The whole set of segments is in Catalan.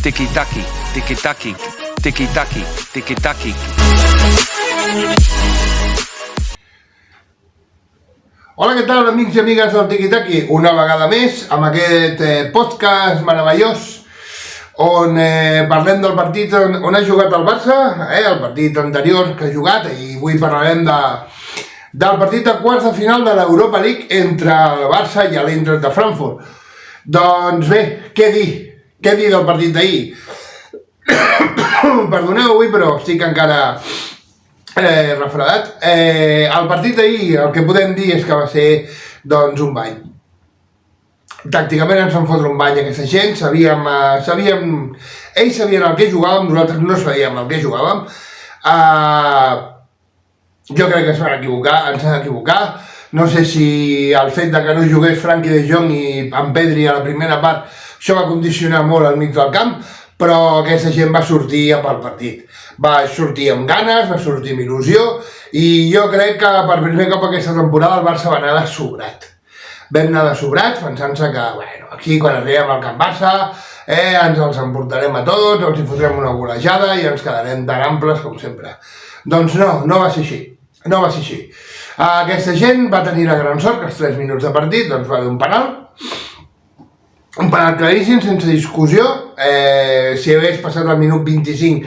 tiki-taki, tiki-taki, tiki-taki, tiki-taki. Hola, què tal, amics i amigues del Tiki-Taki? Una vegada més, amb aquest podcast meravellós on parlem del partit on ha jugat el Barça, el partit anterior que ha jugat, i avui parlarem del partit de quarts de final de l'Europa League entre el Barça i l'Eintracht de Frankfurt. Doncs bé, què dir del partit d'ahir? Perdoneu avui, però estic encara refredat. El partit d'ahir, el que podem dir és que va ser, doncs, un bany. Tàcticament ens van fotre un bany aquesta gent, ells sabien el que jugàvem, nosaltres no sabíem el que jugàvem. Jo crec que ens van equivocar, no sé si el fet de que no jugués Frenkie de Jong i en Pedri a la primera part, això va condicionar molt al mig del camp, però aquesta gent va sortir pel partit. Va sortir amb ganes, va sortir amb il·lusió, i jo crec que per primer cop aquesta temporada el Barça va anar de sobrat. Vam anar de sobrats pensant-se que, aquí quan arribem al Camp Barça, ens els emportarem a tots, els hi fotrem una golejada i ens quedarem tan amples com sempre. Doncs no va ser així. Aquesta gent va tenir la gran sort que als 3 minuts de partit doncs va haver un penal claríssim, sense discussió. Si hagués passat al minut 25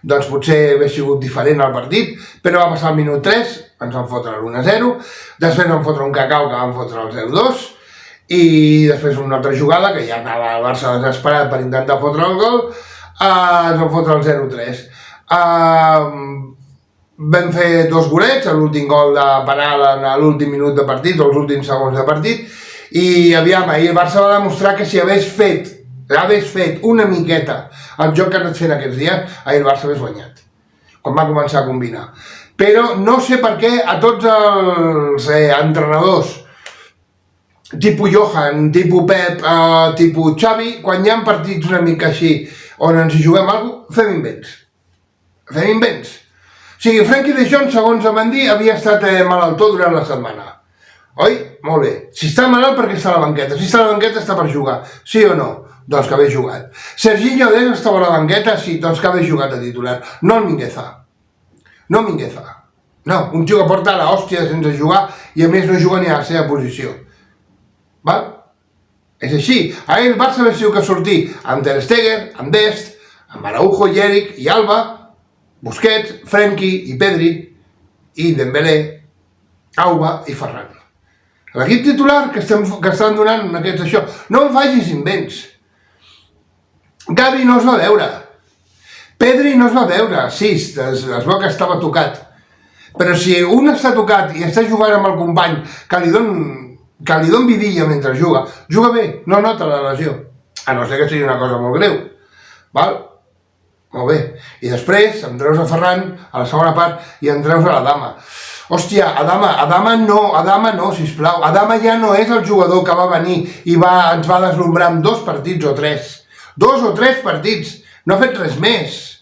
doncs potser hagués sigut diferent el partit, però va passar al minut 3, ens van fotre l'1-0, després van fotre un cacau que van fotre el 0-2, i després una altra jugada que ja anava el Barça desesperat per intentar fotre el gol, ens van fotre el 0-3. Vam fer 2 golets, l'últim gol de penal en l'últim minut de partit, o els últims segons de partit, i aviam, ahir el Barça va demostrar que si hagués fet una miqueta el joc que ha anat fent aquests dies, ahir el Barça hagués guanyat, quan va començar a combinar. Però no sé per què a tots els entrenadors, tipus Johan, tipus Pep, tipus Xavi, quan hi ha partits una mica així on ens hi juguem alguna cosa, fem invents. O sigui, Frenkie de Jong, segons em van dir, havia estat malaltó durant la setmana. Oi? Molt bé. Si està malalt, perquè està a la banqueta? Si està a la banqueta, està per jugar. Sí o no? Doncs que hagués jugat. Serginho Dest estava a la banqueta? Sí, doncs que hagués jugat a titular. No el Mingueza. No, un tio que porta l'hòstia sense jugar i a més no juga ni a la seva posició. Val? És així. Ahir el Barça va ser que sortir amb Ter Stegen, amb Dest, amb Araujo i Eric i Alba, Busquets, Frenkie i Pedri, i Dembélé, Auba i Ferran. L'equip titular que estan donant aquests això. No em facis invents. Gavi no es va veure. Pedri no es va veure. Sí, es veu que estava tocat. Però si un està tocat i està jugant amb el company que li don vidilla mentre juga bé, no nota la lesió. A no ser que sigui una cosa molt greu. Val? Molt bé. I després em treus a Ferran a la segona part i em treus a la Dama. Hòstia, Adama no, sisplau. Adama ja no és el jugador que va venir i ens va deslumbrar amb 2 partits o 3. 2 o 3 partits. No ha fet res més.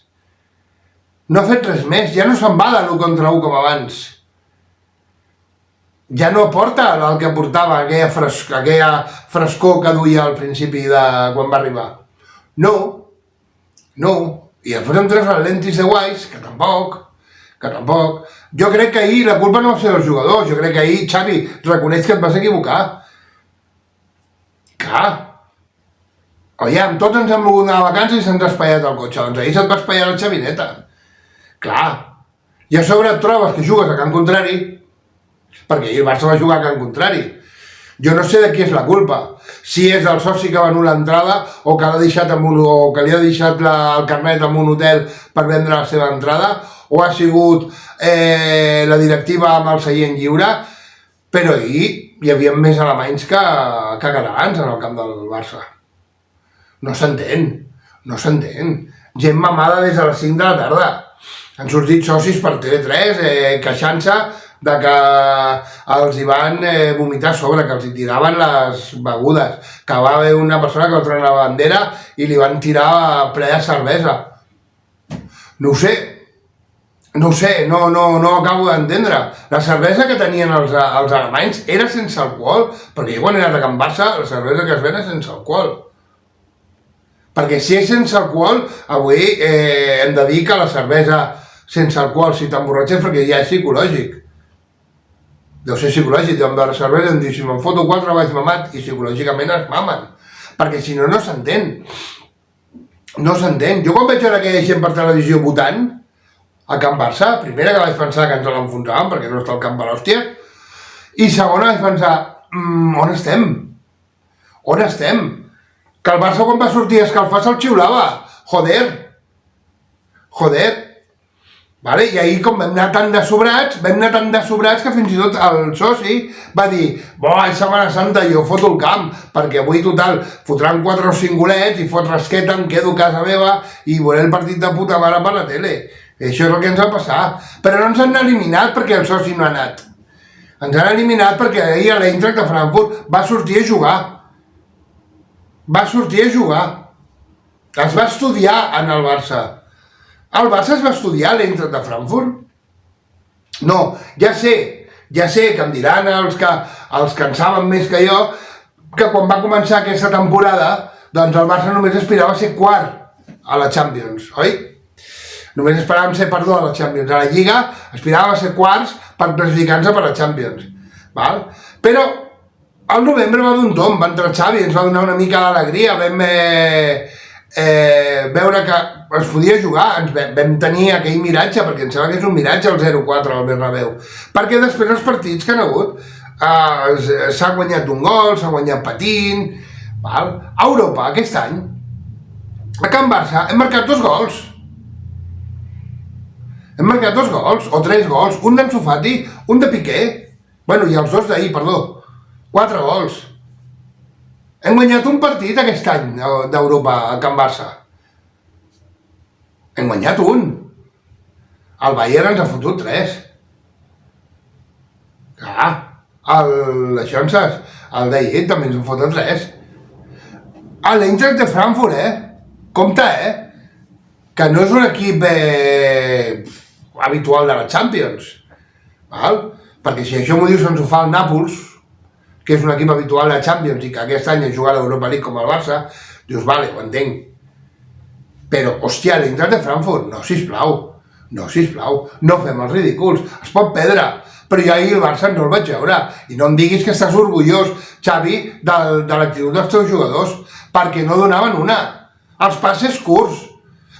Ja no se'n va de l'1 contra 1 com abans. Ja no aporta el que aportava, aquella frescor que duia al principi de quan va arribar. No. I després em treus el Lentis de Guais, que tampoc. Jo crec que ahir la culpa no va ser dels jugadors, jo crec que ahir Xavi reconeix que et vas equivocar. Clar. Oiam, tots ens hem volgut anar a vacances i se'ns ha espaiat el cotxe, doncs ahir se't va espaiar la xavineta. Clar. I a sobre et trobes que jugues a camp contrari, perquè ahir el Barça va jugar a camp contrari. Jo no sé de qui és la culpa, si és del soci que va anul·lar l'entrada o que li ha deixat el carnet en un hotel per vendre la seva entrada, o ha sigut la directiva amb el seient lliure, però ahir hi havia més alemanys que catalans en el camp del Barça. No s'entén. Gent mamada des de les 5 de la tarda. Han sortit socis per TV3 queixant-se de que els hi van vomitar a sobre, que els hi tiraven les begudes, que va haver una persona que va treure la bandera i li van tirar ple de cervesa. No ho sé, no acabo d'entendre. La cervesa que tenien els alemanys era sense alcohol, perquè jo quan he anat a Can Barça la cervesa que es ven és sense alcohol. Perquè si és sense alcohol, avui hem de dir que la cervesa sense alcohol, si t'emborratxes, perquè ja és psicològic. Deu ser psicològic, deuen veure cervesa, em diu, si me'n foto 4 vaig mamat, i psicològicament es mamen. Perquè si no, no s'entén. No s'entén. Jo quan vaig veure aquella gent per televisió votant, a Can Barça, primera que vaig pensar que ens l'enfonsàvem, perquè no està al camp de l'hòstia, i segona vaig pensar, on estem? On estem? Que el Barça quan va sortir a escalfar se'l xiulava. Joder. Vale? I ahir com vam anar tan de sobrats que fins i tot el soci va dir, és Setmana Santa, jo foto el camp, perquè avui total fotran 4 o 5 golets i fot rasqueta, em quedo a casa meva i veuré el partit de puta mare per la tele. Això és el que ens va passar. Però no ens han eliminat perquè el soci no ha anat. Ens han eliminat perquè ahir a l'Eintracht de Frankfurt va sortir a jugar. Es va estudiar en el Barça. El Barça es va estudiar a l'Eintracht de Frankfurt? No, ja sé que em diran els que en saben més que jo, que quan va començar aquesta temporada, doncs el Barça només aspirava a ser quart a la Champions, oi? Només esperàvem ser perdó a la Champions. A la Lliga aspiràvem a ser quarts per classificar-nos per la Champions. Val? Però al novembre va d'un tomb, va entrar Xavi, ens va donar una mica d'alegria, vam veure que es podia jugar, vam tenir aquell miratge, perquè em sembla que és un miratge el 0-4 al Bernabéu, perquè després els partits que han hagut s'ha guanyat un gol, s'ha guanyat patint, val? A Europa aquest any, a Can Barça, hem marcat 2 gols. Hem marcat 2 gols, o 3 gols, un d'Ansu Fati, un de Piqué, i els 2 d'ahir, perdó, 4 gols. Hem guanyat un partit aquest any d'Europa a Can Barça. Hem guanyat un. El Bayern ens ha fotut 3. Clar, això en saps, el d'ahir també ens ha fotut 3. A l'Eintracht de Frankfurt, compte, que no és un equip habitual de la Champions, val? Perquè si això m'ho dius ens ho fa el Nàpols, que és un equip habitual de la Champions i que aquest any ha jugat a l'Europa League com el Barça, dius, vale, ho entenc. Però, hòstia, l'Eintracht de Frankfurt, no, sisplau, no fem els ridículs, es pot perdre, però jo ahir el Barça no el vaig veure, i no em diguis que estàs orgullós, Xavi, de l'actitud dels teus jugadors, perquè no donaven una, els passes curts.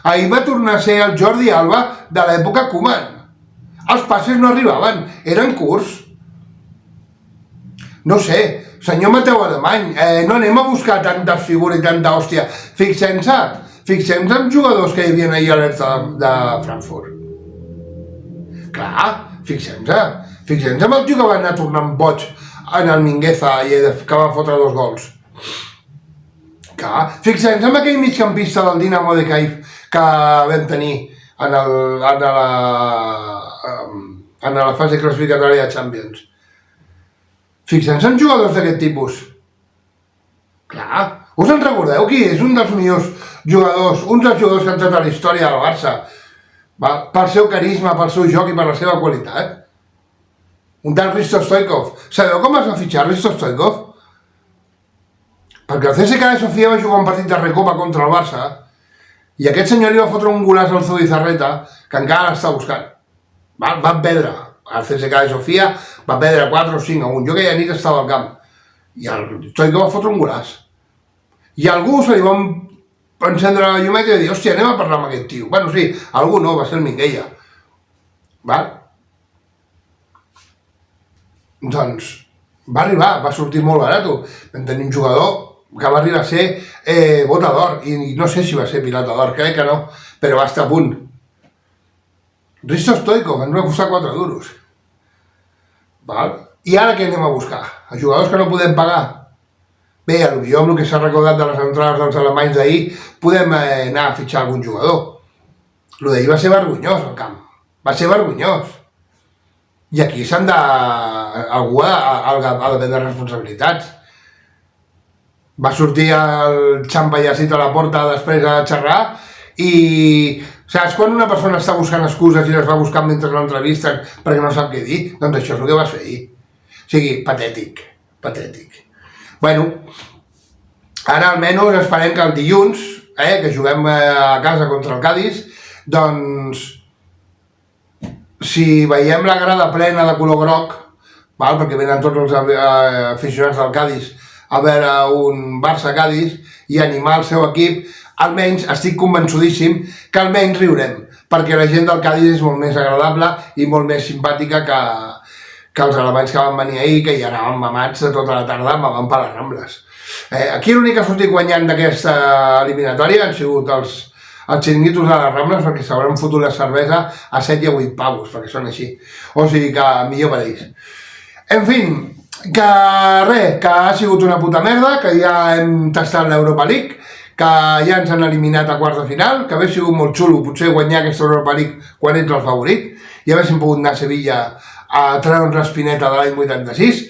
Ahir va tornar a ser el Jordi Alba de l'època Koeman. Els passes no arribaven, eren curts. No sé, senyor Mateu Alemany, no anem a buscar tanta figura i tanta hòstia. Fixem-se en jugadors que hi havia ahir a l'Eintracht de Frankfurt. Clar, fixem-se en el tio que va anar tornant boig en el Mingueza i que va fotre 2 gols. Clar, fixem-se en aquell migcampista del Dinamo de Kiev que vam tenir en la fase classificatòria de Champions. Fixem-se en jugadors d'aquest tipus. Clar, us en recordeu qui és un dels millors jugadors, un dels jugadors que han entrat a la història del Barça, pel seu carisma, pel seu joc i per la seva qualitat? Un tal Hristo Stoichkov. Sabeu com es va fitxar Hristo Stoichkov? Perquè el CSKA de Sofia va jugar un partit de Recopa contra el Barça i aquest senyor li va fotre un golaç al Zubizarreta que encara l'està buscant. Va perdre. El CSKA de Sofia va perdre 4 o 5-1. Jo aquella nit estava al camp i el Stoichkov va fotre un golaç. I algú se li va encendre la llumeta i va dir, hòstia, anem a parlar amb aquest tio. Bueno, sí, algú no, va ser el Minguella. Doncs va arribar, va sortir molt barat. Vam tenir un jugador que va arribar a ser bota d'or, i no sé si va ser pilota d'or, crec que no, però va estar a punt. Hristo Stoichkov, ens va costar 4 duros. I ara què anem a buscar? Els jugadors que no podem pagar? Bé, jo amb el que s'ha recordat de les entrades dels alemanys d'ahir, podem anar a fitxar algun jugador. El d'ahir va ser vergonyós, al camp. Va ser vergonyós. I aquí algú ha de prendre responsabilitats. Va sortir el xampallacit a la porta després a xerrar i saps quan una persona està buscant excuses i les va buscant mentre l'entrevisten perquè no sap què dir? Doncs això és el que vas fer ahir. O sigui, patètic. Bueno, ara almenys esperem que el dilluns que juguem a casa contra el Cádiz, doncs, si veiem la grada plena de color groc, perquè venen tots els aficionats del Cádiz a veure un Barça-Cádiz i animar el seu equip, almenys estic convençudíssim que almenys riurem, perquè la gent del Cádiz és molt més agradable i molt més simpàtica que els alemanys que van venir ahir, que hi anaven mamats de tota la tarda, mamant per les Rambles. Aquí l'únic que ha sortit guanyant d'aquesta eliminatòria han sigut els xiringuitos de les Rambles, perquè s'hauran fotut la cervesa a 7 i a 8 pavos, perquè són així. O sigui que millor per ells. En fi, que res, que ha sigut una puta merda, que ja hem tastat l'Europa League, que ja ens han eliminat a quarts de final, que hauria sigut molt xulo potser guanyar aquesta Europa League quan ets el favorit, i haguéssim pogut anar a Sevilla a treure'ns l'espineta de l'any 86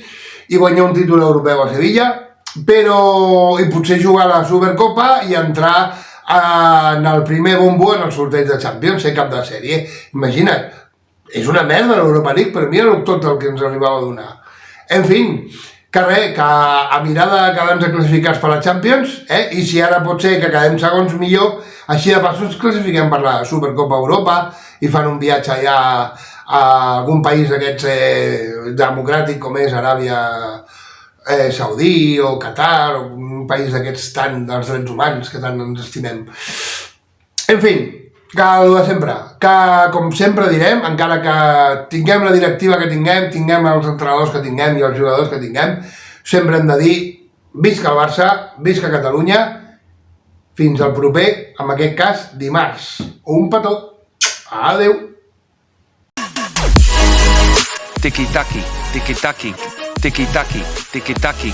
i guanyar un títol europeu a Sevilla, i potser jugar a la Supercopa i entrar en el primer bombo en el sorteig de Champions, ser cap de sèrie. Imagina't, és una merda l'Europa League, però mira tot el que ens arribava a donar. En fi, que res, que a mirar de quedar-nos classificats per la Champions, i si ara pot ser que quedem segons millor, així de passos ens classifiquem per la Supercopa Europa i fan un viatge allà a algun país d'aquests democràtic com és Aràbia Saudí o Qatar, o un país d'aquests tant dels drets humans que tant ens estimem. En fi, que el de sempre, que com sempre direm, encara que tinguem la directiva que tinguem els entrenadors que tinguem i els jugadors que tinguem, sempre hem de dir visca el Barça, visca Catalunya, fins al proper, en aquest cas, dimarts. Un petó. Adeu. Tiki-taki, tiki-taki, tiki-taki, tiki-taki.